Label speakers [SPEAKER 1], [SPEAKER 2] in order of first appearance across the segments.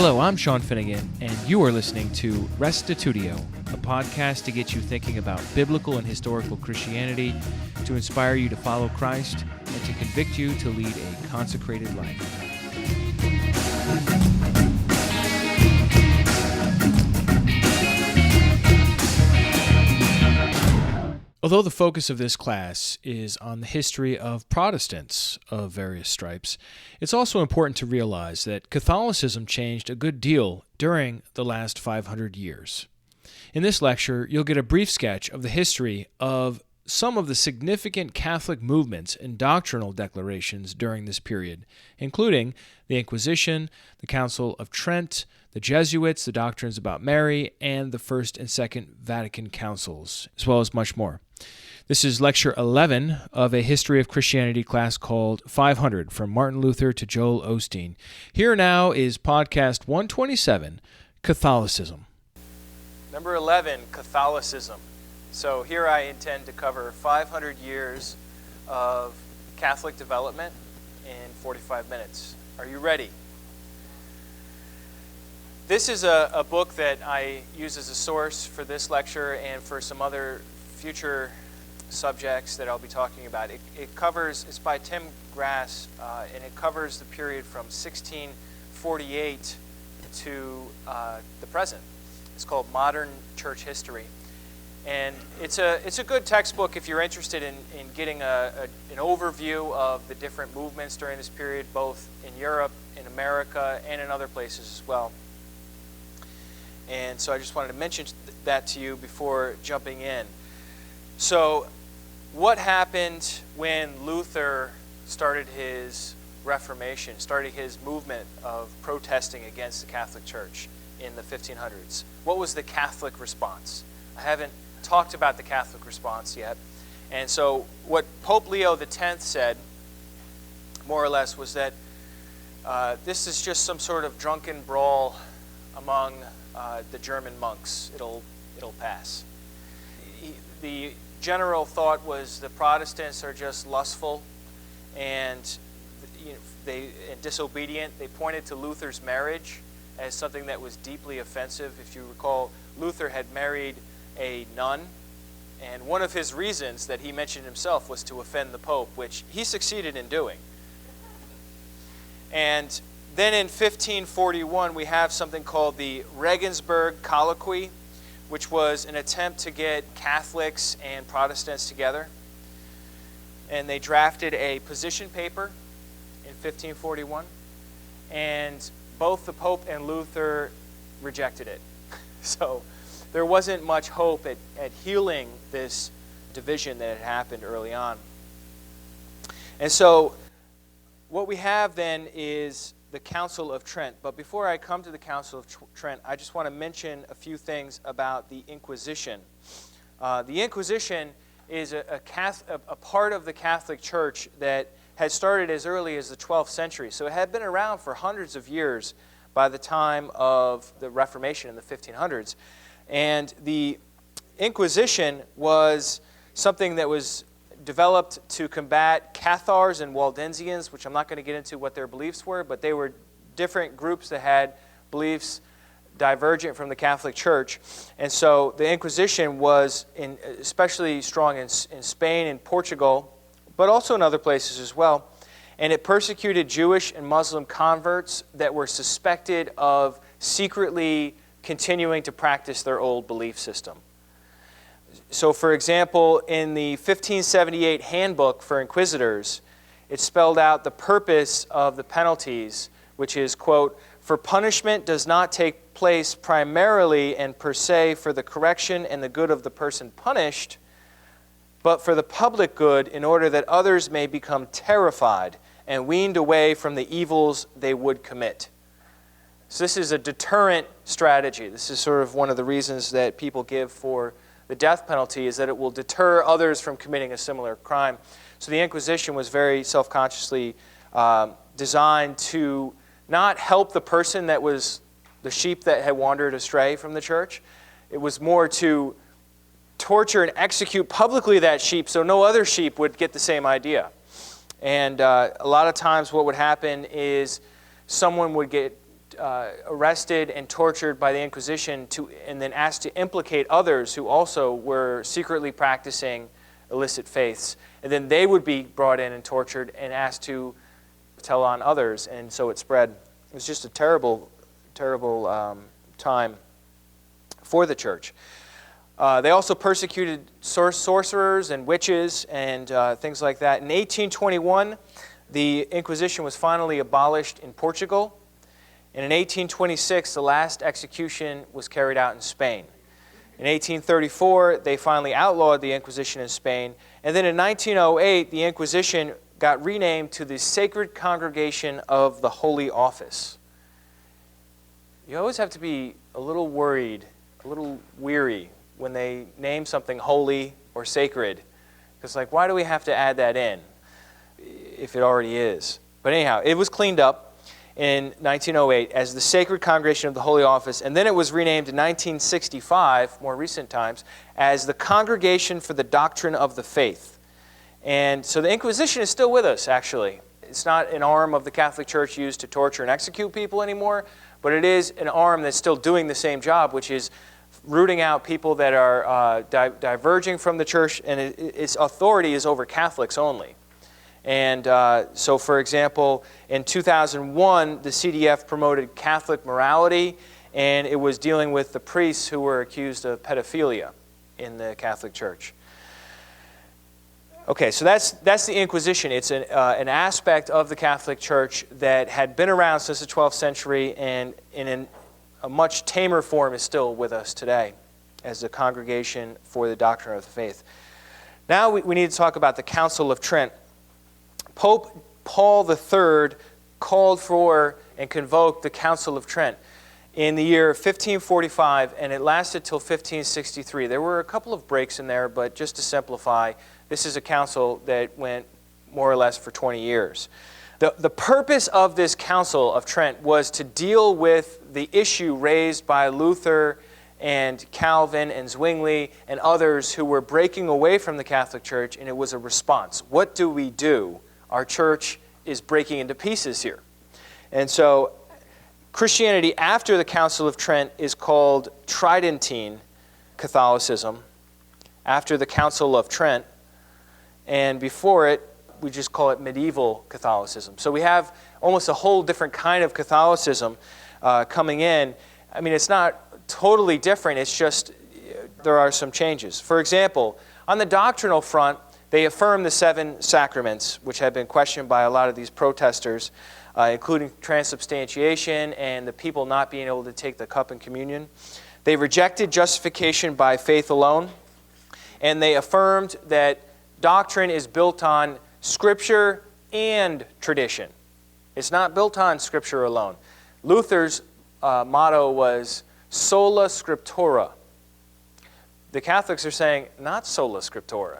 [SPEAKER 1] Hello, I'm Sean Finnegan, and you are listening to Restitutio, a podcast to get you thinking about biblical and historical Christianity, to inspire you to follow Christ, and to convict you to lead a consecrated life. Although the focus of this class is on the history of Protestants of various stripes, it's also important to realize that Catholicism changed a good deal during the last 500 years. In this lecture, you'll get a brief sketch of the history of some of the significant Catholic movements and doctrinal declarations during this period, including the Inquisition, the Council of Trent, the Jesuits, the doctrines about Mary, and the First and Second Vatican Councils, as well as much more. This is Lecture 11 of a History of Christianity class called 500, From Martin Luther to Joel Osteen. Here now is Podcast 127, Catholicism. Number 11, Catholicism. So here I intend to cover 500 years of Catholic development in 45 minutes. Are you ready? This is a book that I use as a source for this lecture and for some other future subjects that I'll be talking about. It's by Tim Grass, and it covers the period from 1648 to the present. It's called Modern Church History. And it's a good textbook if you're interested in getting an overview of the different movements during this period, both in Europe, in America, and in other places as well. And so I just wanted to mention that to you before jumping in. So what happened when Luther started his Reformation, started his movement of protesting against the Catholic Church in the 1500s? What was the Catholic response? I haven't talked about the Catholic response yet. And so what Pope Leo X said, more or less, was that this is just some sort of drunken brawl among the German monks. It'll pass. The general thought was the Protestants are just lustful and disobedient. They pointed to Luther's marriage as something that was deeply offensive. If you recall, Luther had married a nun, and one of his reasons that he mentioned himself was to offend the Pope, which he succeeded in doing. And then in 1541, we have something called the Regensburg Colloquy, which was an attempt to get Catholics and Protestants together. And they drafted a position paper in 1541, and both the Pope and Luther rejected it. So there wasn't much hope at healing this division that had happened early on. And so what we have then is the Council of Trent. But before I come to the Council of Trent, I just want to mention a few things about the Inquisition. The Inquisition is a part of the Catholic Church that had started as early as the 12th century. So it had been around for hundreds of years by the time of the Reformation in the 1500s. And the Inquisition was something that was developed to combat Cathars and Waldensians, which I'm not going to get into what their beliefs were, but they were different groups that had beliefs divergent from the Catholic Church. And so the Inquisition was especially strong in Spain and Portugal, but also in other places as well. And it persecuted Jewish and Muslim converts that were suspected of secretly continuing to practice their old belief system. So, for example, in the 1578 handbook for inquisitors, it spelled out the purpose of the penalties, which is, quote, "For punishment does not take place primarily and per se for the correction and the good of the person punished, but for the public good in order that others may become terrified and weaned away from the evils they would commit." So this is a deterrent strategy. This is sort of one of the reasons that people give for the death penalty, is that it will deter others from committing a similar crime. So the Inquisition was very self-consciously designed to not help the person that was the sheep that had wandered astray from the church. It was more to torture and execute publicly that sheep so no other sheep would get the same idea. And a lot of times what would happen is someone would get arrested and tortured by the Inquisition and then asked to implicate others who also were secretly practicing illicit faiths. And then they would be brought in and tortured and asked to tell on others, and so it spread. It was just a terrible, terrible time for the church. They also persecuted sorcerers and witches and things like that. In 1821, the Inquisition was finally abolished in Portugal. And in 1826, the last execution was carried out in Spain. In 1834, they finally outlawed the Inquisition in Spain. And then in 1908, the Inquisition got renamed to the Sacred Congregation of the Holy Office. You always have to be a little worried, a little weary when they name something holy or sacred. Because, like, why do we have to add that in if it already is? But anyhow, it was cleaned up in 1908 as the Sacred Congregation of the Holy Office, and then it was renamed in 1965, more recent times, as the Congregation for the Doctrine of the Faith. And so the Inquisition is still with us, actually. It's not an arm of the Catholic Church used to torture and execute people anymore, but it is an arm that's still doing the same job, which is rooting out people that are diverging from the Church, and its authority is over Catholics only. And so, for example, in 2001, the CDF promoted Catholic morality, and it was dealing with the priests who were accused of pedophilia in the Catholic Church. Okay, so that's the Inquisition. It's an aspect of the Catholic Church that had been around since the 12th century, and in a much tamer form is still with us today as a congregation for the doctrine of the faith. Now we need to talk about the Council of Trent. Pope Paul III called for and convoked the Council of Trent in the year 1545, and it lasted till 1563. There were a couple of breaks in there, but just to simplify, this is a council that went more or less for 20 years. The purpose of this Council of Trent was to deal with the issue raised by Luther and Calvin and Zwingli and others who were breaking away from the Catholic Church, and it was a response. What do we do? Our church is breaking into pieces here. And so Christianity after the Council of Trent is called Tridentine Catholicism, after the Council of Trent, and before it, we just call it medieval Catholicism. So we have almost a whole different kind of Catholicism coming in. I mean, it's not totally different, it's just there are some changes. For example, on the doctrinal front, they affirm the 7 sacraments, which have been questioned by a lot of these protesters, including transubstantiation and the people not being able to take the cup and communion. They rejected justification by faith alone, and they affirmed that doctrine is built on Scripture and tradition. It's not built on Scripture alone. Luther's motto was sola scriptura. The Catholics are saying not sola scriptura.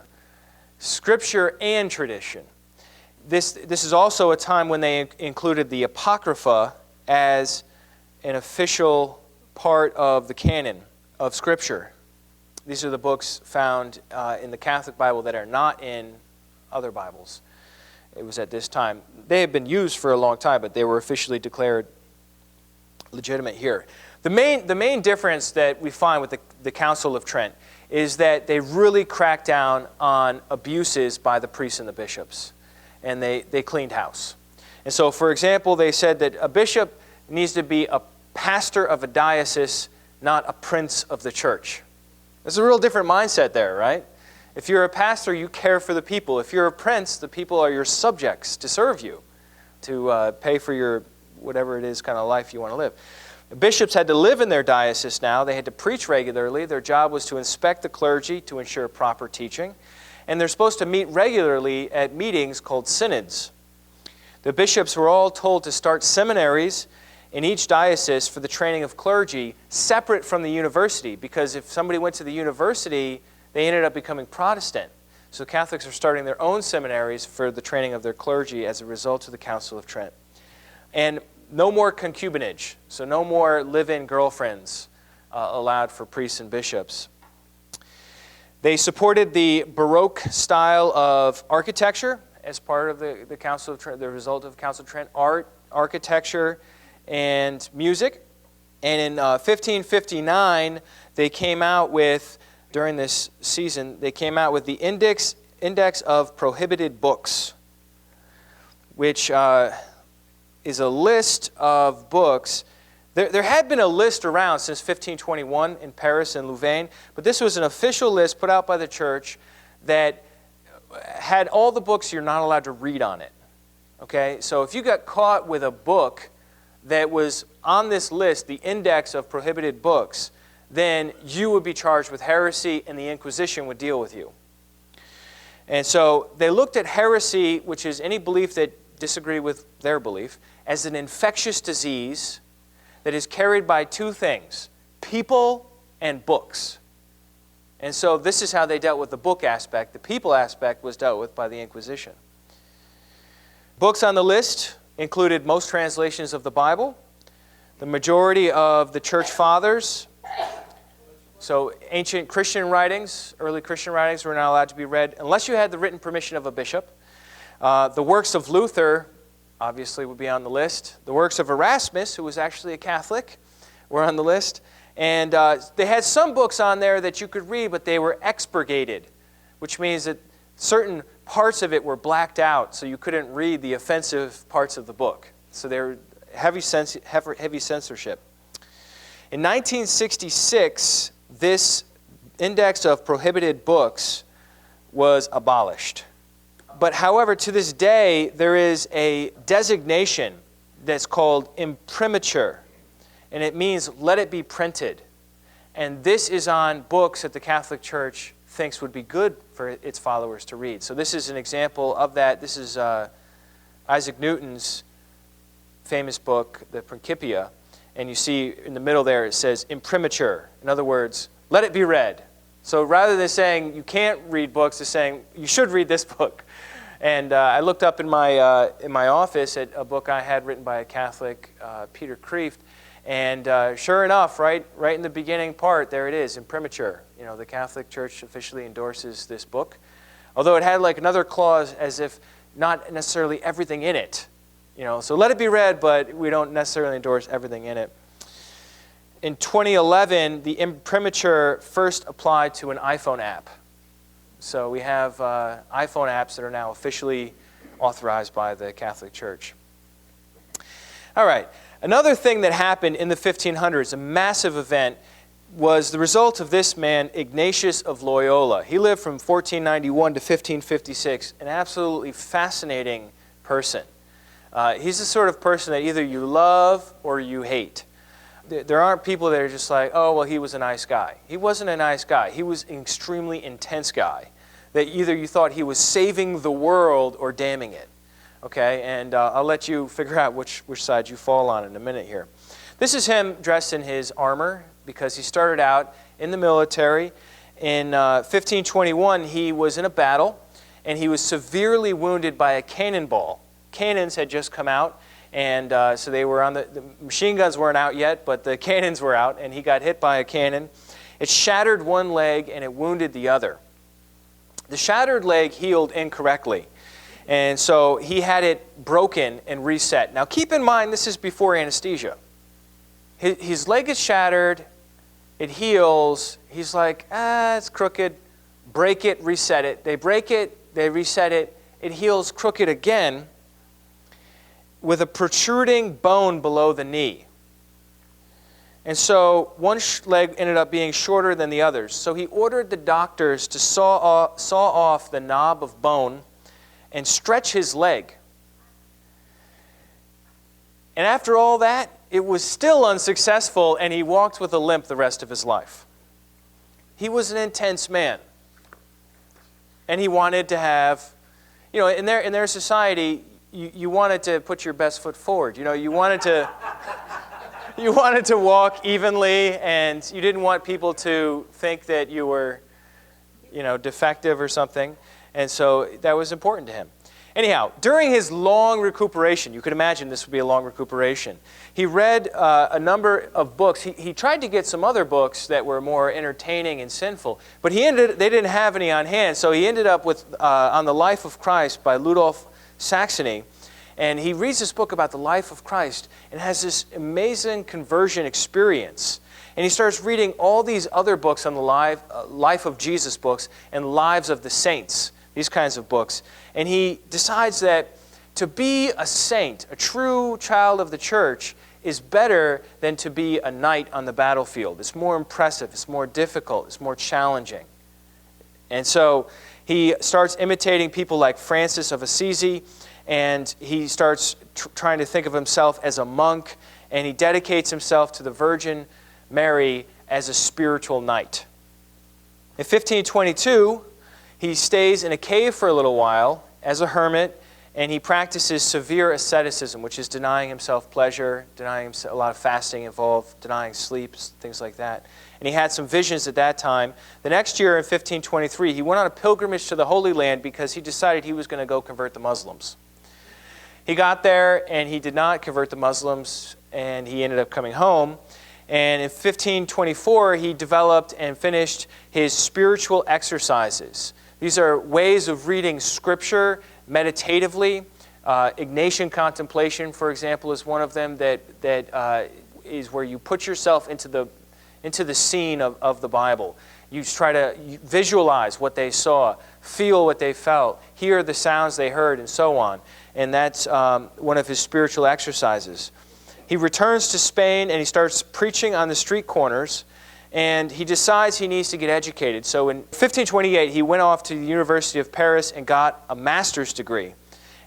[SPEAKER 1] Scripture and tradition. This is also a time when they included the Apocrypha as an official part of the canon of Scripture. These are the books found in the Catholic Bible that are not in other Bibles. It was at this time. They had been used for a long time, but they were officially declared legitimate here. The main difference that we find with the Council of Trent is that they really cracked down on abuses by the priests and the bishops. And they cleaned house. And so, for example, they said that a bishop needs to be a pastor of a diocese, not a prince of the church. There's a real different mindset there, right? If you're a pastor, you care for the people. If you're a prince, the people are your subjects to serve you, to pay for your whatever it is kind of life you want to live. Bishops had to live in their diocese now. They had to preach regularly. Their job was to inspect the clergy to ensure proper teaching. And they're supposed to meet regularly at meetings called synods. The bishops were all told to start seminaries in each diocese for the training of clergy separate from the university, because if somebody went to the university, they ended up becoming Protestant. So Catholics are starting their own seminaries for the training of their clergy as a result of the Council of Trent. And no more concubinage, so no more live-in girlfriends allowed for priests and bishops. They supported the Baroque style of architecture as part of the Council of Trent, the result of the Council of Trent, art, architecture, and music. And in 1559, they came out with, during this season, they came out with the Index of Prohibited Books, which is a list of books. There had been a list around since 1521 in Paris and Louvain, but this was an official list put out by the church that had all the books you're not allowed to read on it. Okay, so if you got caught with a book that was on this list, the Index of Prohibited Books, then you would be charged with heresy and the Inquisition would deal with you. And so they looked at heresy, which is any belief that disagreed with their belief, as an infectious disease that is carried by two things, people and books. And so this is how they dealt with the book aspect. The people aspect was dealt with by the Inquisition. Books on the list included most translations of the Bible, the majority of the church fathers. So ancient Christian writings, early Christian writings were not allowed to be read unless you had the written permission of a bishop. The works of Luther obviously would be on the list. The works of Erasmus, who was actually a Catholic, were on the list. And they had some books on there that you could read, but they were expurgated, which means that certain parts of it were blacked out, so you couldn't read the offensive parts of the book. So they were heavy censorship. In 1966, this Index of Prohibited Books was abolished. But however, to this day, there is a designation that's called imprimatur, and it means let it be printed. And this is on books that the Catholic Church thinks would be good for its followers to read. So this is an example of that. This is Isaac Newton's famous book, the Principia, and you see in the middle there it says imprimatur. In other words, let it be read. So rather than saying you can't read books, it's saying you should read this book. And I looked up in my office at a book I had written by a Catholic, Peter Kreeft, and sure enough, right in the beginning part, there it is, imprimatur. You know, the Catholic Church officially endorses this book, although it had like another clause as if not necessarily everything in it. You know, so let it be read, but we don't necessarily endorse everything in it. In 2011, the imprimatur first applied to an iPhone app. So we have iPhone apps that are now officially authorized by the Catholic Church. All right. Another thing that happened in the 1500s, a massive event, was the result of this man, Ignatius of Loyola. He lived from 1491 to 1556, an absolutely fascinating person. He's the sort of person that either you love or you hate. There aren't people that are just like, oh, well, he was a nice guy. He wasn't a nice guy. He was an extremely intense guy that either you thought he was saving the world or damning it. Okay, and I'll let you figure out which side you fall on in a minute here. This is him dressed in his armor because he started out in the military. In 1521, he was in a battle, and he was severely wounded by a cannonball. Cannons had just come out, and so they were on the machine guns weren't out yet, but the cannons were out, and he got hit by a cannon. It shattered one leg, and it wounded the other. The shattered leg healed incorrectly. And so he had it broken and reset. Now keep in mind, this is before anesthesia. His leg is shattered. It heals. He's like, it's crooked. Break it, reset it. They break it, they reset it. It heals crooked again with a protruding bone below the knee. And so one leg ended up being shorter than the others. So he ordered the doctors to saw off the knob of bone and stretch his leg. And after all that, it was still unsuccessful, and he walked with a limp the rest of his life. He was an intense man. And he wanted to have, you know, in their society, you wanted to put your best foot forward. You know, you wanted to walk evenly, and you didn't want people to think that you were, you know, defective or something. And so that was important to him. Anyhow, during his long recuperation, you could imagine this would be a long recuperation, he read a number of books. He tried to get some other books that were more entertaining and sinful, but they didn't have any on hand, so he ended up with On the Life of Christ by Ludolf Saxony. And he reads this book about the life of Christ and has this amazing conversion experience. And he starts reading all these other books on the life of Jesus books and lives of the saints, these kinds of books. And he decides that to be a saint, a true child of the church, is better than to be a knight on the battlefield. It's more impressive, it's more difficult, it's more challenging. And so he starts imitating people like Francis of Assisi, and he starts trying to think of himself as a monk, and he dedicates himself to the Virgin Mary as a spiritual knight. In 1522, he stays in a cave for a little while as a hermit, and he practices severe asceticism, which is denying himself pleasure, denying himself, a lot of fasting involved, denying sleep, things like that. And he had some visions at that time. The next year, in 1523, he went on a pilgrimage to the Holy Land because he decided he was going to go convert the Muslims. He got there, and he did not convert the Muslims, and he ended up coming home. And in 1524, he developed and finished his spiritual exercises. These are ways of reading Scripture meditatively. Ignatian contemplation, for example, is one of them that is where you put yourself into the scene of the Bible. You try to visualize what they saw, feel what they felt, hear the sounds they heard, and so on. And that's one of his spiritual exercises. He returns to Spain and he starts preaching on the street corners, and he decides he needs to get educated. So in 1528, he went off to the University of Paris and got a master's degree.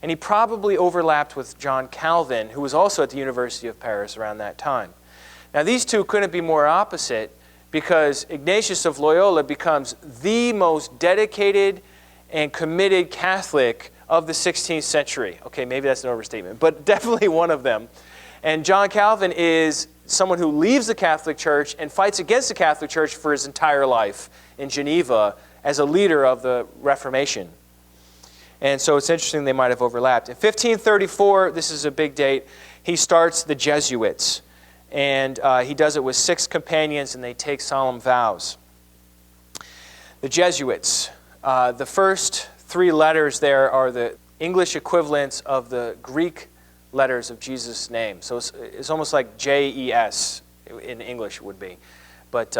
[SPEAKER 1] And he probably overlapped with John Calvin, who was also at the University of Paris around that time. Now, these two couldn't be more opposite, because Ignatius of Loyola becomes the most dedicated and committed Catholic of the 16th century. Okay, maybe that's an overstatement, but definitely one of them. And John Calvin is someone who leaves the Catholic Church and fights against the Catholic Church for his entire life in Geneva as a leader of the Reformation. And so it's interesting they might have overlapped. In 1534, this is a big date, he starts the Jesuits. And he does it with 6 companions, and they take solemn vows. The Jesuits, the first 3 letters there are the English equivalents of the Greek letters of Jesus' name. So it's almost like J-E-S in English it would be. But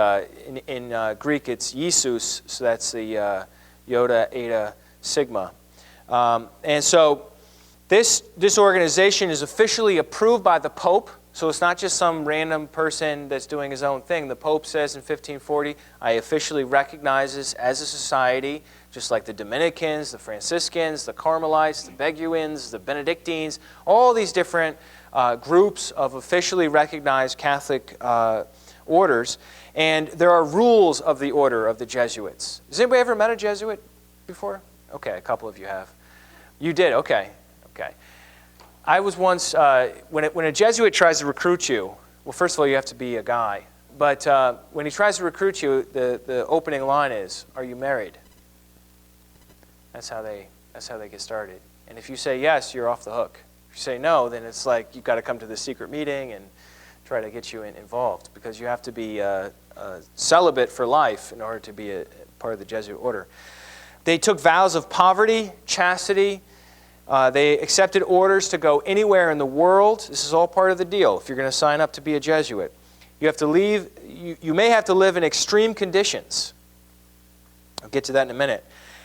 [SPEAKER 1] in Greek it's Jesus, so that's the Iota, Eta, Sigma. And so this organization is officially approved by the Pope. So it's not just some random person that's doing his own thing. The Pope says in 1540, I officially recognize this as a society, just like the Dominicans, the Franciscans, the Carmelites, the Beguines, the Benedictines, all these different groups of officially recognized Catholic orders. And there are rules of the order of the Jesuits. Has anybody ever met a Jesuit before? Okay, a couple of you have. You did, okay. I was once, when a Jesuit tries to recruit you, well, first of all, you have to be a guy. But when he tries to recruit you, the opening line is, are you married? That's how they get started. And if you say yes, you're off the hook. If you say no, then it's like you've got to come to the secret meeting and try to get you involved, because you have to be celibate for life in order to be a part of the Jesuit order. They took vows of poverty, chastity. They accepted orders to go anywhere in the world. This is all part of the deal if you're going to sign up to be a Jesuit. You have to leave. You may have to live in extreme conditions. I'll get to that in a minute.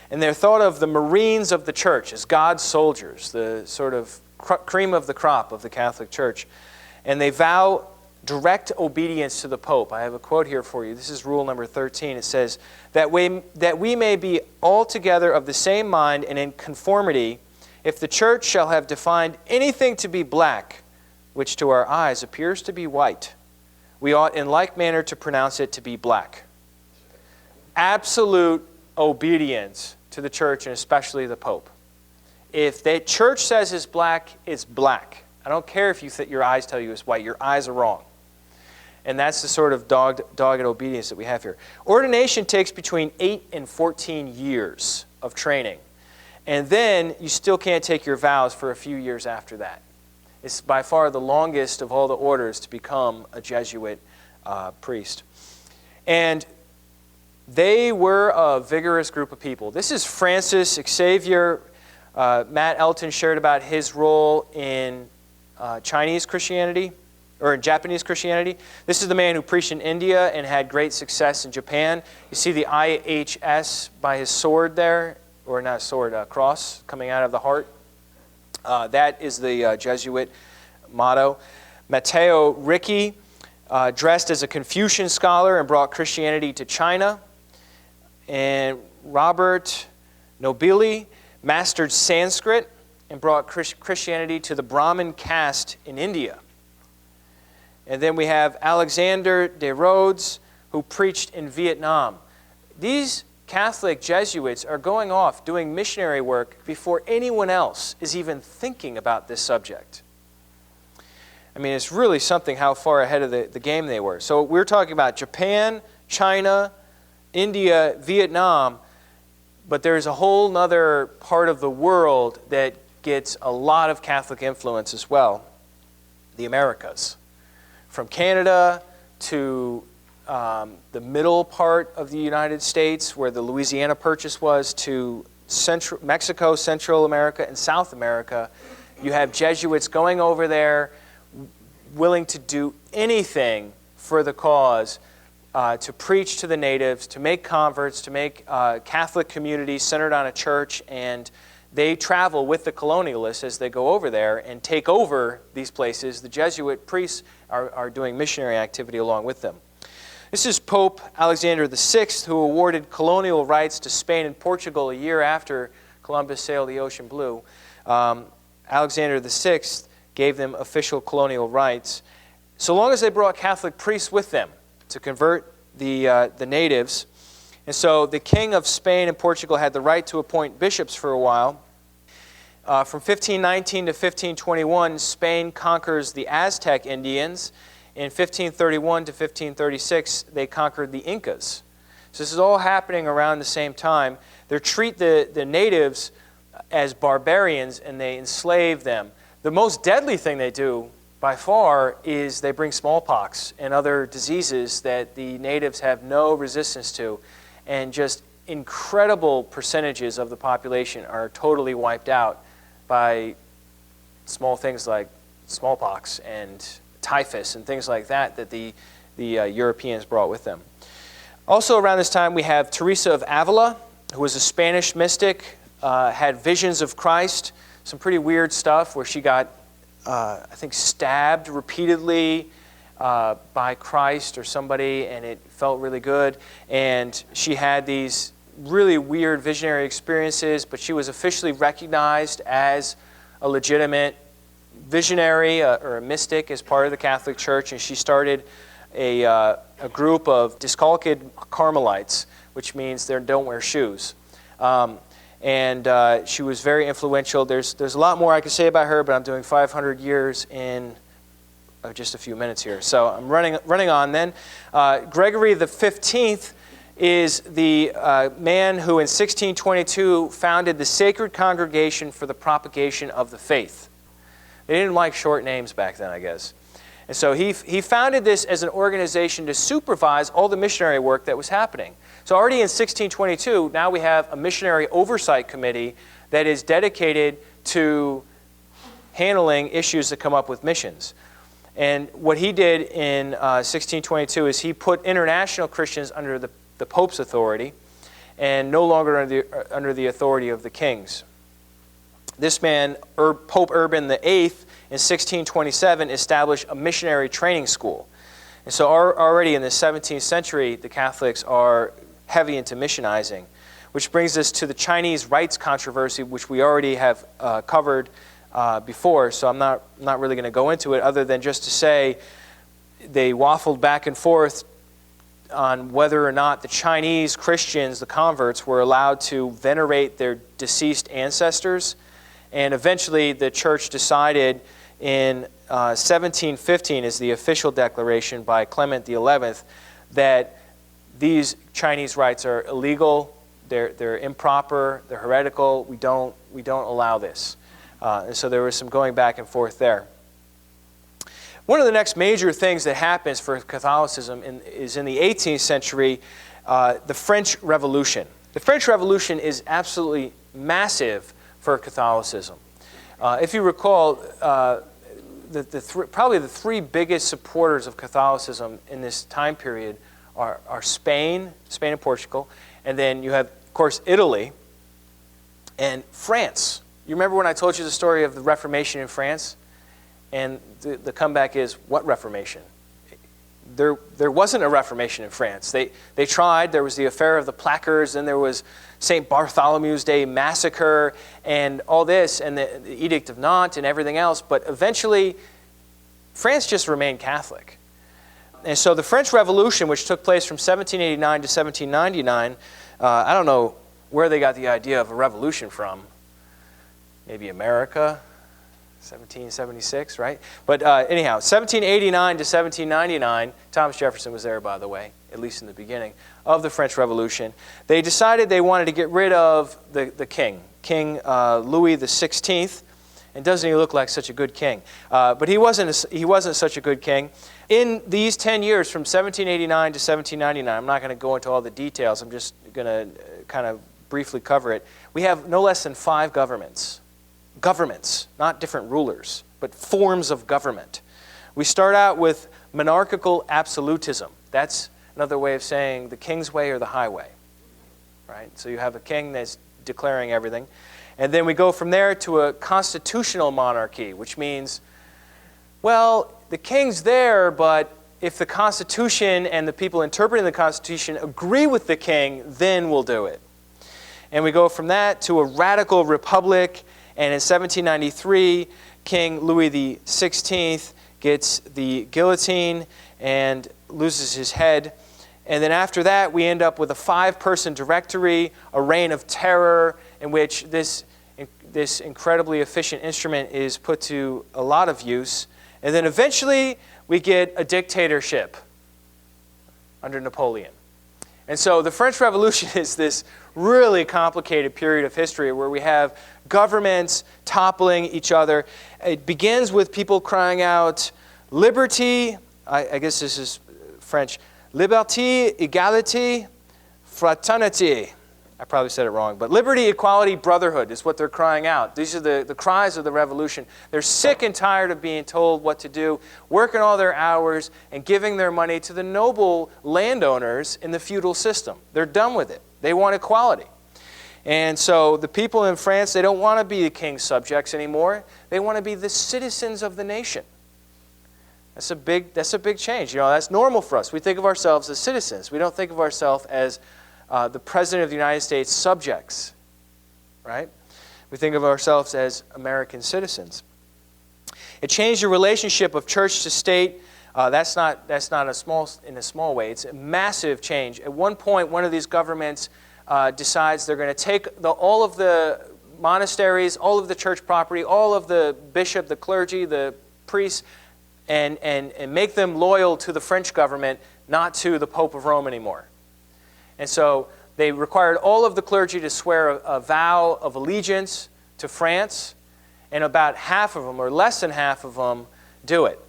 [SPEAKER 1] And they're thought of the Marines of the Church as God's soldiers, the sort of cream of the crop of the Catholic Church. And they vow direct obedience to the Pope. I have a quote here for you. This is rule number 13. It says, that we may be altogether of the same mind and in conformity, if the Church shall have defined anything to be black, which to our eyes appears to be white, we ought in like manner to pronounce it to be black. Absolute obedience to the Church, and especially the Pope. If the Church says it's black, it's black. I don't care if your eyes tell you it's white. Your eyes are wrong. And that's the sort of dogged obedience that we have here. Ordination takes between 8 and 14 years of training. And then you still can't take your vows for a few years after that. It's by far the longest of all the orders to become a Jesuit priest. And they were a vigorous group of people. This is Francis Xavier Matt Elton shared about his role in Chinese Christianity, or in Japanese Christianity. This is the man who preached in India and had great success in Japan. You see the IHS by his sword there, or not sword, cross coming out of the heart. That is the Jesuit motto. Matteo Ricci dressed as a Confucian scholar and brought Christianity to China. And Robert Nobili mastered Sanskrit and brought Christianity to the Brahmin caste in India. And then we have Alexander de Rhodes, who preached in Vietnam. These Catholic Jesuits are going off doing missionary work before anyone else is even thinking about this subject. I mean, it's really something how far ahead of the game they were. So we're talking about Japan, China, India, Vietnam, but there's a whole other part of the world that gets a lot of Catholic influence as well, the Americas. From Canada to the middle part of the United States, where the Louisiana Purchase was, to Mexico, Central America, and South America, you have Jesuits going over there, willing to do anything for the cause, to preach to the natives, to make converts, to make Catholic communities centered on a church, and they travel with the colonialists as they go over there and take over these places. The Jesuit priests are doing missionary activity along with them. This is Pope Alexander VI, who awarded colonial rights to Spain and Portugal a year after Columbus sailed the ocean blue. Alexander VI gave them official colonial rights, so long as they brought Catholic priests with them to convert the natives. And so the king of Spain and Portugal had the right to appoint bishops for a while. From 1519 to 1521, Spain conquers the Aztec Indians. In 1531 to 1536, they conquered the Incas. So this is all happening around the same time. They treat the natives as barbarians and they enslave them. The most deadly thing they do, by far, is they bring smallpox and other diseases that the natives have no resistance to. And just incredible percentages of the population are totally wiped out by small things like smallpox and typhus and things like that the Europeans brought with them. Also around this time we have Teresa of Avila, who was a Spanish mystic, had visions of Christ, some pretty weird stuff where she got, I think, stabbed repeatedly by Christ or somebody, and it felt really good. And she had these really weird visionary experiences, but she was officially recognized as a legitimate visionary or a mystic as part of the Catholic Church, and she started a group of discolcid Carmelites, which means they don't wear shoes. And she was very influential. There's a lot more I could say about her, but I'm doing 500 years in just a few minutes here. So I'm running on then. Gregory the 15th is the man who in 1622 founded the Sacred Congregation for the Propagation of the Faith. They didn't like short names back then, I guess. And so he founded this as an organization to supervise all the missionary work that was happening. So already in 1622, now we have a missionary oversight committee that is dedicated to handling issues that come up with missions. And what he did in 1622 is he put international Christians under the Pope's authority and no longer under the authority of the kings. This man, Pope Urban VIII, in 1627 established a missionary training school. And so already in the 17th century, the Catholics are heavy into missionizing, which brings us to the Chinese rites controversy, which we already have covered before, so I'm not really going to go into it other than just to say they waffled back and forth on whether or not the Chinese Christians, the converts, were allowed to venerate their deceased ancestors. And eventually the church decided in 1715, is the official declaration by Clement XI, that these Chinese rites are illegal, they're improper, they're heretical, we don't allow this. And so there was some going back and forth there. One of the next major things that happens for Catholicism is in the 18th century, the French Revolution. The French Revolution is absolutely massive for Catholicism. If you recall, probably the three biggest supporters of Catholicism in this time period are Spain and Portugal, and then you have, of course, Italy and France. You remember when I told you the story of the Reformation in France? And the comeback is, what Reformation? There wasn't a Reformation in France. They tried. There was the affair of the placards, and there was St. Bartholomew's Day massacre, and all this, and the Edict of Nantes, and everything else. But eventually, France just remained Catholic. And so the French Revolution, which took place from 1789 to 1799, I don't know where they got the idea of a revolution from. Maybe America, 1776, right? But anyhow, 1789 to 1799, Thomas Jefferson was there, by the way, at least in the beginning, of the French Revolution. They decided they wanted to get rid of the king, King Louis XVI. And doesn't he look like such a good king? But he wasn't such a good king. In these 10 years, from 1789 to 1799, I'm not going to go into all the details. I'm just going to kind of briefly cover it. We have no less than 5 governments. Governments, not different rulers, but forms of government. We start out with monarchical absolutism. That's another way of saying the king's way or the highway. Right? So you have a king that's declaring everything. And then we go from there to a constitutional monarchy, which means, well, the king's there, but if the Constitution and the people interpreting the Constitution agree with the king, then we'll do it. And we go from that to a radical republic, and in 1793, King Louis XVI gets the guillotine and loses his head. And then after that, we end up with a 5-person directory, a reign of terror, in which this incredibly efficient instrument is put to a lot of use. And then eventually, we get a dictatorship under Napoleon. And so the French Revolution is this really complicated period of history where we have governments toppling each other. It begins with people crying out, liberty, I guess this is French, liberté, égalité, fraternité. I probably said it wrong, but liberty, equality, brotherhood is what they're crying out. These are the cries of the revolution. They're sick and tired of being told what to do, working all their hours, and giving their money to the noble landowners in the feudal system. They're done with it. They want equality. And so the people in France, they don't want to be the king's subjects anymore. They want to be the citizens of the nation. That's a big change. You know, that's normal for us. We think of ourselves as citizens. We don't think of ourselves as the President of the United States subjects, right? We think of ourselves as American citizens. It changed the relationship of church to state. That's not in a small way. It's a massive change. At one point, one of these governments decides they're going to take all of the monasteries, all of the church property, all of the bishop, the clergy, the priests, and make them loyal to the French government, not to the Pope of Rome anymore. And so they required all of the clergy to swear a vow of allegiance to France, and about half of them, or less than half of them, do it.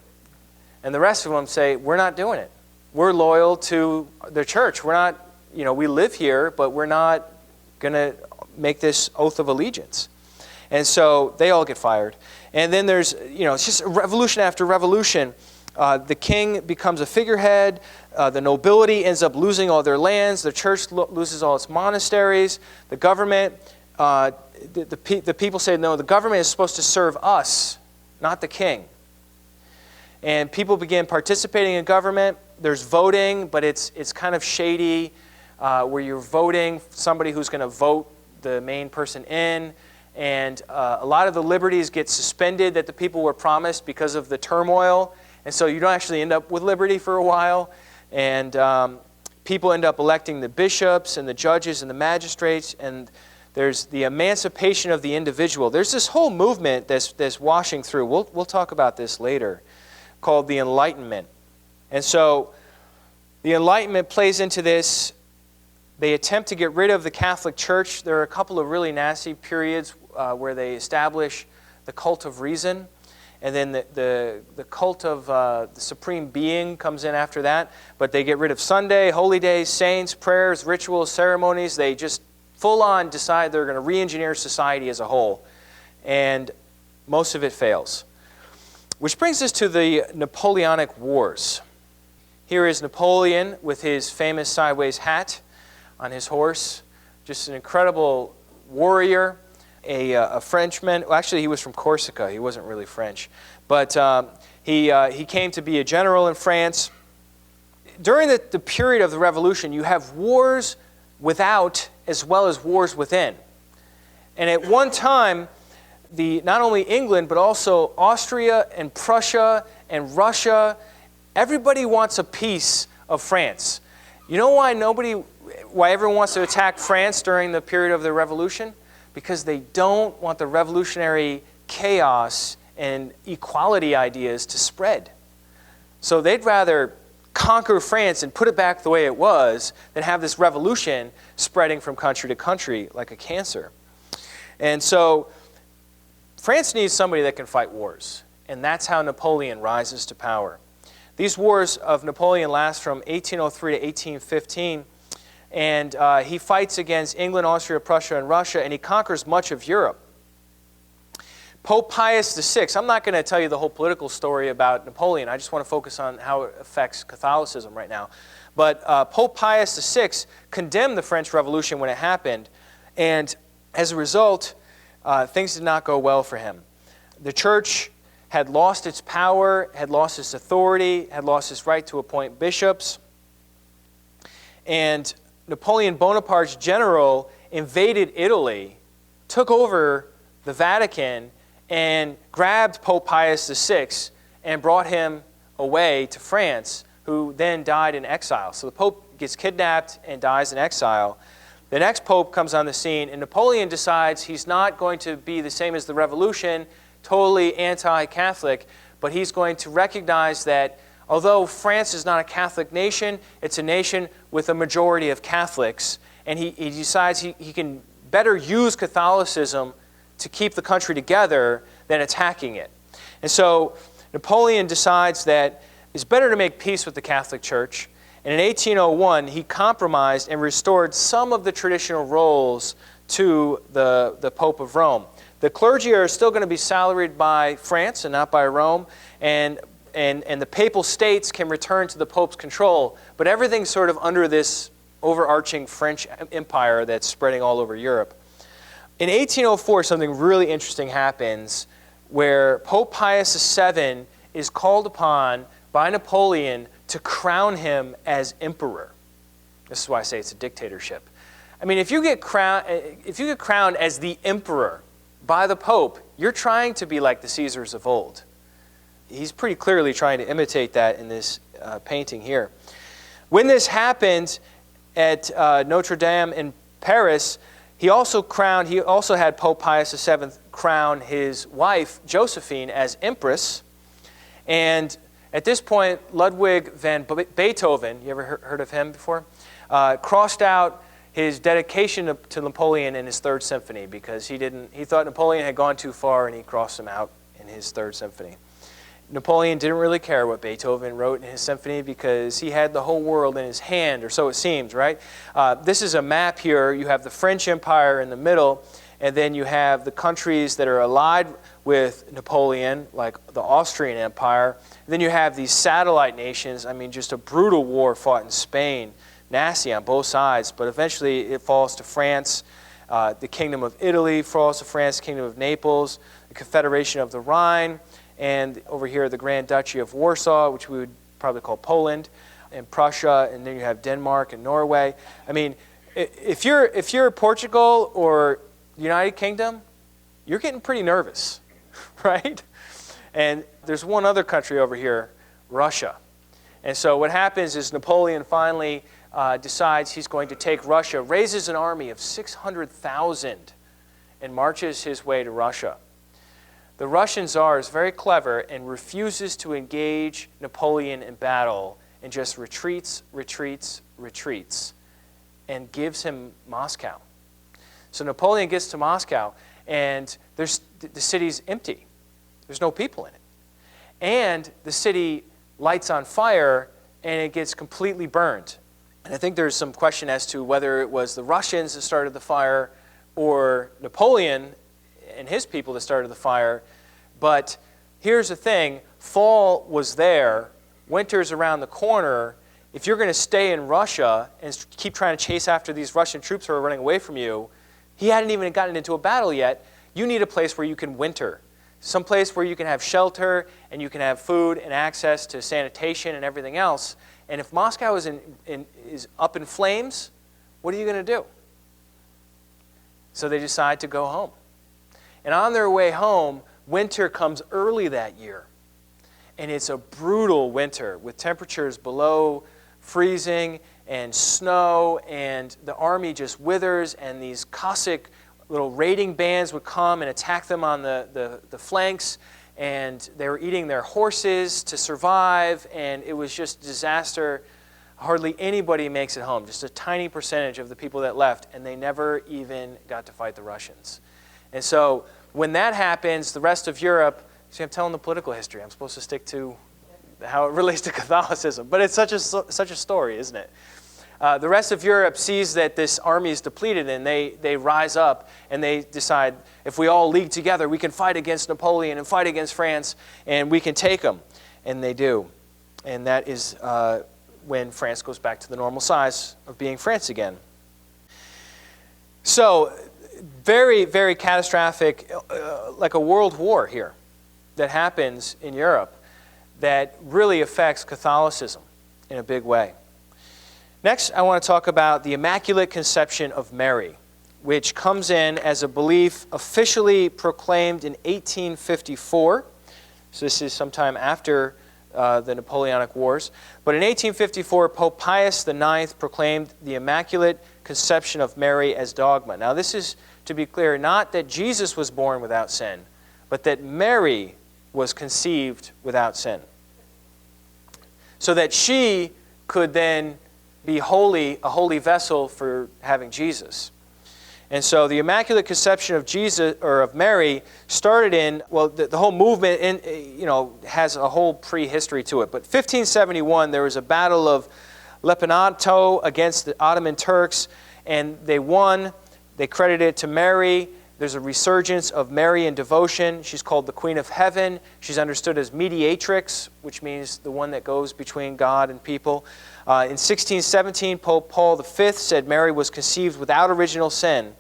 [SPEAKER 1] And the rest of them say, we're not doing it. We're loyal to the church. We're not, we live here, but we're not going to make this oath of allegiance. And so they all get fired. And then there's, it's just revolution after revolution. The king becomes a figurehead. The nobility ends up losing all their lands. The church loses all its monasteries. The government, the people say, no, the government is supposed to serve us, not the king. And people begin participating in government. There's voting, but it's kind of shady, where you're voting somebody who's going to vote the main person in. And a lot of the liberties get suspended that the people were promised because of the turmoil. And so you don't actually end up with liberty for a while. And people end up electing the bishops and the judges and the magistrates. And there's the emancipation of the individual. There's this whole movement that's washing through. We'll talk about this later, called the Enlightenment. And so the Enlightenment plays into this. They attempt to get rid of the Catholic Church. There are a couple of really nasty periods where they establish the cult of reason. And then the cult of the Supreme Being comes in after that. But they get rid of Sunday, holy days, saints, prayers, rituals, ceremonies. They just full-on decide they're going to re-engineer society as a whole, and most of it fails. Which brings us to the Napoleonic Wars. Here is Napoleon with his famous sideways hat on his horse, just an incredible warrior, a Frenchman. Well, actually, he was from Corsica. He wasn't really French. But he came to be a general in France. During the period of the Revolution, you have wars without as well as wars within. And at one time, not only England, but also Austria and Prussia and Russia, everybody wants a piece of France. You know why everyone wants to attack France during the period of the Revolution? Because they don't want the revolutionary chaos and equality ideas to spread. So they'd rather conquer France and put it back the way it was than have this revolution spreading from country to country like a cancer. And so France needs somebody that can fight wars. And that's how Napoleon rises to power. These wars of Napoleon last from 1803 to 1815. And he fights against England, Austria, Prussia, and Russia, and he conquers much of Europe. Pope Pius VI, I'm not going to tell you the whole political story about Napoleon. I just want to focus on how it affects Catholicism right now. But Pope Pius VI condemned the French Revolution when it happened, and as a result, things did not go well for him. The church had lost its power, had lost its authority, had lost its right to appoint bishops, and Napoleon Bonaparte's general invaded Italy, took over the Vatican, and grabbed Pope Pius VI and brought him away to France, who then died in exile. So the Pope gets kidnapped and dies in exile. The next Pope comes on the scene, and Napoleon decides he's not going to be the same as the Revolution, totally anti-Catholic, but he's going to recognize that although France is not a Catholic nation, it's a nation with a majority of Catholics, and he decides he can better use Catholicism to keep the country together than attacking it. And so Napoleon decides that it's better to make peace with the Catholic Church. And in 1801, he compromised and restored some of the traditional roles to the Pope of Rome. The clergy are still going to be salaried by France and not by Rome, and the papal states can return to the Pope's control, but everything's sort of under this overarching French empire that's spreading all over Europe. In 1804, something really interesting happens where Pope Pius VII is called upon by Napoleon to crown him as emperor. This is why I say it's a dictatorship. I mean, if you get crowned as the emperor by the Pope, you're trying to be like the Caesars of old. He's pretty clearly trying to imitate that in this painting here. When this happened at Notre Dame in Paris, he also had Pope Pius VII crown his wife, Josephine, as empress. And at this point, Ludwig van Beethoven, you ever heard of him before? Crossed out his dedication to Napoleon in his Third Symphony because he thought Napoleon had gone too far, and he crossed him out in his Third Symphony. Napoleon didn't really care what Beethoven wrote in his symphony because he had the whole world in his hand, or so it seems, right? This is a map here. You have the French Empire in the middle, and then you have the countries that are allied with Napoleon, like the Austrian Empire. And then you have these satellite nations. I mean, just a brutal war fought in Spain, nasty on both sides, but eventually it falls to France. The Kingdom of Italy falls to France, the Kingdom of Naples, the Confederation of the Rhine, and over here the Grand Duchy of Warsaw, which we would probably call Poland, and Prussia, and then you have Denmark and Norway. I mean, if you're Portugal or the United Kingdom, you're getting pretty nervous, right? And there's one other country over here, Russia. And so what happens is Napoleon finally decides he's going to take Russia, raises an army of 600,000, and marches his way to Russia. The Russian Tsar is very clever and refuses to engage Napoleon in battle and just retreats, and gives him Moscow. So Napoleon gets to Moscow, and the city's empty. There's no people in it. And the city lights on fire, and it gets completely burned. And I think there's some question as to whether it was the Russians that started the fire or Napoleon and his people that started the fire. But here's the thing, fall was there, winter's around the corner. If you're going to stay in Russia and keep trying to chase after these Russian troops who are running away from you, he hadn't even gotten into a battle yet. You need a place where you can winter, some place where you can have shelter and you can have food and access to sanitation and everything else. And if Moscow is up in flames, what are you going to do? So they decide to go home. And on their way home, winter comes early that year. And it's a brutal winter with temperatures below freezing and snow, and the army just withers, and these Cossack little raiding bands would come and attack them on the flanks, and they were eating their horses to survive, and it was just disaster. Hardly anybody makes it home, just a tiny percentage of the people that left, and they never even got to fight the Russians. And so when that happens, the rest of Europe, see, I'm telling the political history. I'm supposed to stick to how it relates to Catholicism, but it's such a story, isn't it? The rest of Europe sees that this army is depleted, and they rise up and they decide, if we all league together, we can fight against Napoleon and fight against France, and we can take them. And they do. And that is when France goes back to the normal size of being France again. So, very, very catastrophic, like a world war here that happens in Europe that really affects Catholicism in a big way. Next, I want to talk about the Immaculate Conception of Mary, which comes in as a belief officially proclaimed in 1854. So this is sometime after the Napoleonic Wars. But in 1854, Pope Pius IX proclaimed the Immaculate Conception of Mary as dogma. Now this is, to be clear, not that Jesus was born without sin, but that Mary was conceived without sin. So that she could then be holy, a holy vessel for having Jesus. And so the Immaculate Conception of Jesus, or of Mary, started in, well, the whole movement has a whole prehistory to it. But 1571, there was a battle of Lepanto against the Ottoman Turks, and they won. They credited it to Mary. There's a resurgence of Marian devotion. She's called the Queen of Heaven. She's understood as mediatrix, which means the one that goes between God and people. In 1617, Pope Paul V said Mary was conceived without original sin.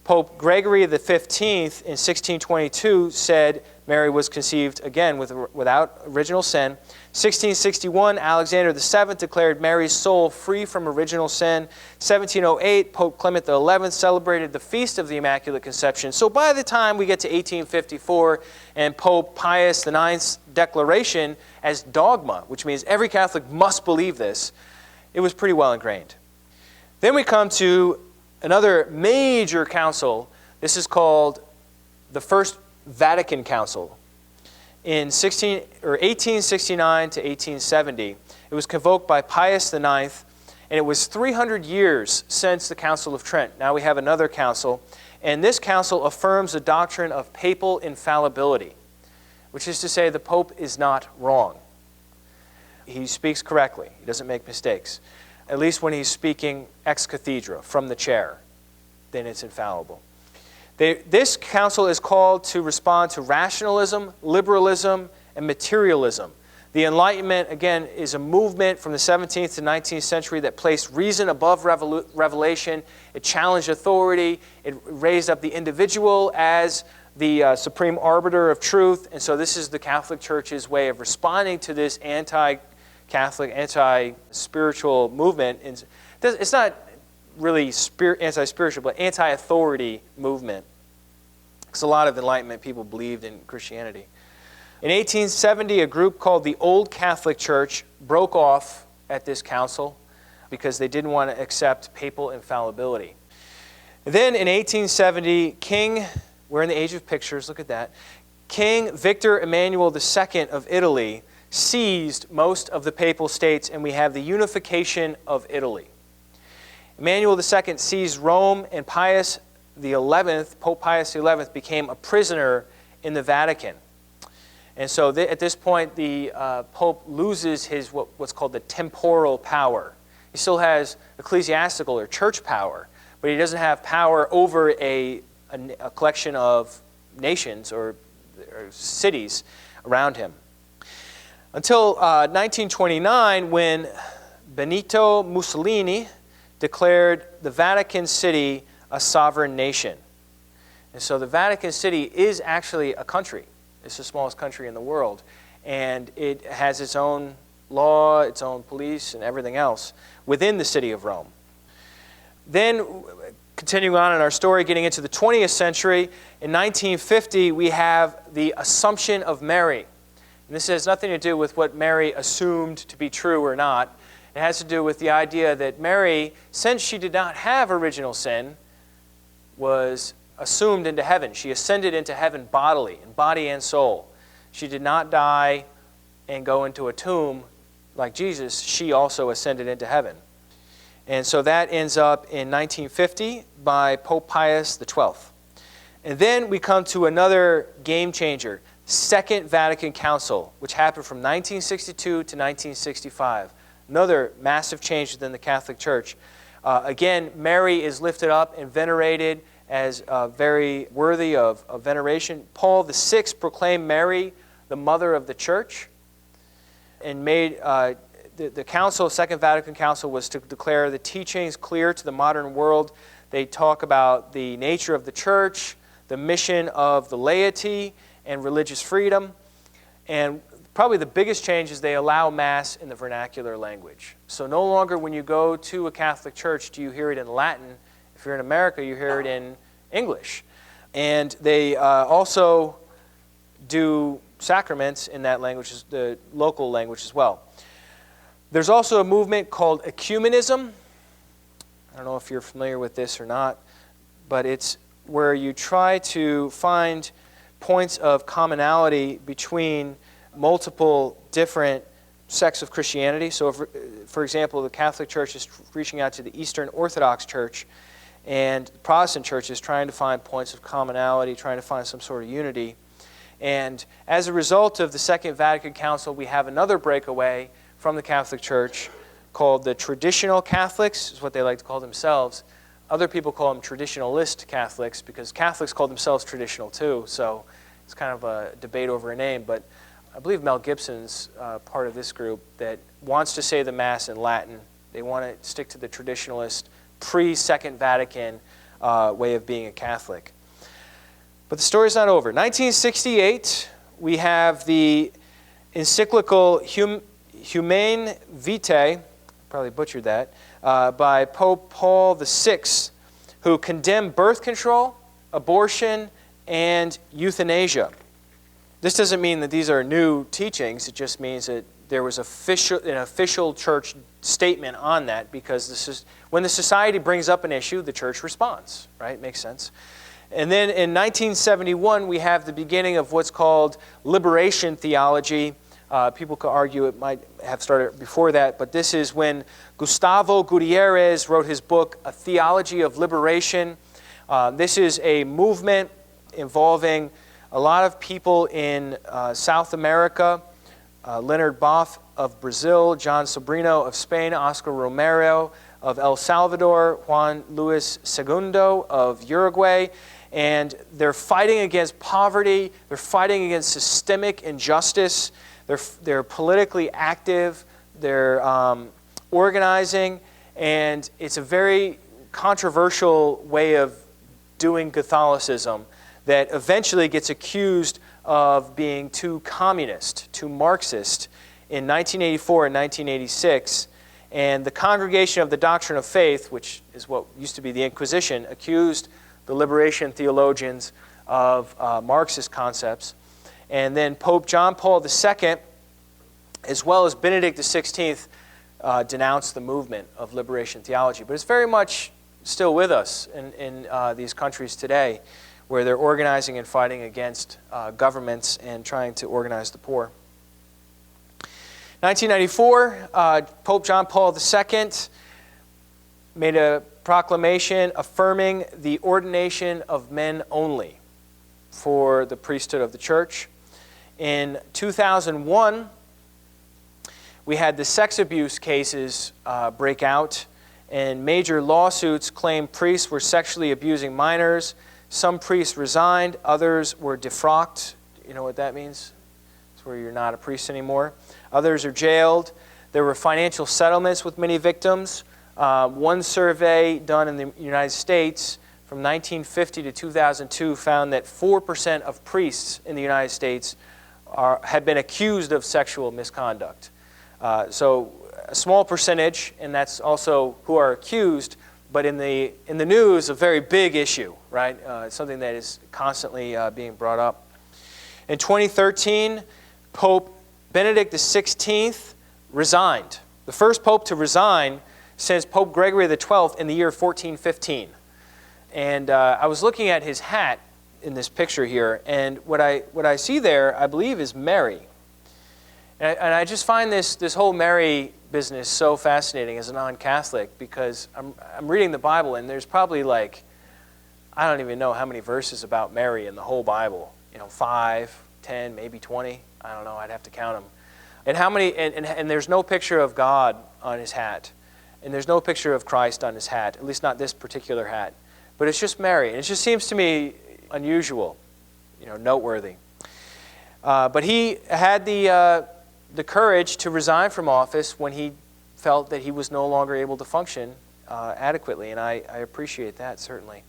[SPEAKER 1] Pope Gregory XV in 1622 said Mary was conceived, again, without original sin. 1661, Alexander VII declared Mary's soul free from original sin. 1708, Pope Clement XI celebrated the Feast of the Immaculate Conception. So by the time we get to 1854 and Pope Pius IX's declaration as dogma, which means every Catholic must believe this, it was pretty well ingrained. Then we come to another major council. This is called the First Vatican Council. In 1869 to 1870, it was convoked by Pius IX, and it was 300 years since the Council of Trent. Now we have another council, and this council affirms the doctrine of papal infallibility, which is to say the Pope is not wrong. He speaks correctly. He doesn't make mistakes. At least when he's speaking ex cathedra, from the chair, then it's infallible. This council is called to respond to rationalism, liberalism, and materialism. The Enlightenment, again, is a movement from the 17th to 19th century that placed reason above revelation. It challenged authority. It raised up the individual as the supreme arbiter of truth. And so this is the Catholic Church's way of responding to this anti-Catholic, anti-spiritual movement. It's not really anti-spiritual, but anti-authority movement. Because a lot of Enlightenment people believed in Christianity. In 1870, a group called the Old Catholic Church broke off at this council because they didn't want to accept papal infallibility. Then in 1870, we're in the age of pictures, look at that, King Victor Emmanuel II of Italy seized most of the papal states, and we have the unification of Italy. Emmanuel II seized Rome, and Pope Pius XI became a prisoner in the Vatican. And so at this point, the Pope loses his what's called the temporal power. He still has ecclesiastical or church power, but he doesn't have power over a collection of nations or cities around him. Until 1929, when Benito Mussolini declared the Vatican City a sovereign nation. And so the Vatican City is actually a country. It's the smallest country in the world. And it has its own law, its own police, and everything else within the city of Rome. Then, continuing on in our story, getting into the 20th century, in 1950 we have the Assumption of Mary. And this has nothing to do with what Mary assumed to be true or not. It has to do with the idea that Mary, since she did not have original sin, was assumed into heaven. She ascended into heaven bodily, in body and soul. She did not die and go into a tomb like Jesus. She also ascended into heaven. And so that ends up in 1950 by Pope Pius XII. And then we come to another game changer, Second Vatican Council, which happened from 1962 to 1965. Another massive change within the Catholic Church. Again, Mary is lifted up and venerated as very worthy of veneration. Paul VI proclaimed Mary the mother of the Church and made the council, Second Vatican Council, was to declare the teachings clear to the modern world. They talk about the nature of the Church, the mission of the laity, and religious freedom. And probably the biggest change is they allow Mass in the vernacular language. So no longer when you go to a Catholic church do you hear it in Latin. If you're in America, you hear it in English. And they also do sacraments in that language, the local language as well. There's also a movement called ecumenism. I don't know if you're familiar with this or not, but it's where you try to find points of commonality between multiple different sects of Christianity. So, for example, the Catholic Church is reaching out to the Eastern Orthodox Church, and the Protestant Church is trying to find points of commonality, trying to find some sort of unity. And as a result of the Second Vatican Council, we have another breakaway from the Catholic Church called the traditional Catholics, is what they like to call themselves. Other people call them traditionalist Catholics because Catholics call themselves traditional too, so it's kind of a debate over a name. But I believe Mel Gibson's part of this group that wants to say the Mass in Latin. They want to stick to the traditionalist, pre-Second Vatican way of being a Catholic. But the story's not over. 1968, we have the encyclical Humane Vitae, probably butchered that, by Pope Paul VI, who condemned birth control, abortion, and euthanasia. This doesn't mean that these are new teachings. It just means that there was an official church statement on that, because when the society brings up an issue, the church responds, right? Makes sense. And then in 1971, we have the beginning of what's called liberation theology. People could argue it might have started before that, but this is when Gustavo Gutierrez wrote his book, A Theology of Liberation. This is a movement involving a lot of people in South America, Leonard Boff of Brazil, John Sobrino of Spain, Oscar Romero of El Salvador, Juan Luis Segundo of Uruguay. And they're fighting against poverty. They're fighting against systemic injustice. They're politically active. They're organizing. And it's a very controversial way of doing Catholicism that eventually gets accused of being too communist, too Marxist in 1984 and 1986. And the Congregation of the Doctrine of Faith, which is what used to be the Inquisition, accused the liberation theologians of Marxist concepts. And then Pope John Paul II, as well as Benedict XVI, denounced the movement of liberation theology. But it's very much still with us in these countries today, where they're organizing and fighting against governments and trying to organize the poor. 1994, Pope John Paul II made a proclamation affirming the ordination of men only for the priesthood of the church. In 2001, we had the sex abuse cases break out, and major lawsuits claimed priests were sexually abusing minors. Some priests resigned, others were defrocked. You know what that means? It's where you're not a priest anymore. Others are jailed. There were financial settlements with many victims. One survey done in the United States from 1950 to 2002 found that 4% of priests in the United States had been accused of sexual misconduct. So a small percentage, and that's also who are accused, but in the news, a very big issue, right? Something that is constantly being brought up. In 2013, Pope Benedict XVI resigned. The first pope to resign since Pope Gregory XII in the year 1415. And I was looking at his hat in this picture here, and what I see there, I believe, is Mary. And I just find this whole Mary business so fascinating as a non-Catholic, because I'm reading the Bible, and there's probably like, I don't even know how many verses about Mary in the whole Bible. 5, 10, maybe 20. I don't know. I'd have to count them. And how many? And there's no picture of God on his hat, and there's no picture of Christ on his hat. At least not this particular hat. But it's just Mary, and it just seems to me unusual, noteworthy. But he had the courage to resign from office when he felt that he was no longer able to function adequately, and I appreciate that, certainly.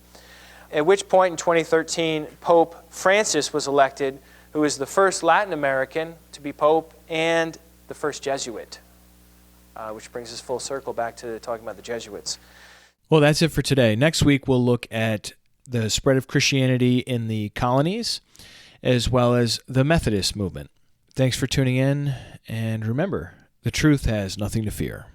[SPEAKER 1] At which point in 2013, Pope Francis was elected, who is the first Latin American to be Pope and the first Jesuit, which brings us full circle back to talking about the Jesuits.
[SPEAKER 2] Well, that's it for today. Next week, we'll look at the spread of Christianity in the colonies, as well as the Methodist movement. Thanks for tuning in, and remember, the truth has nothing to fear.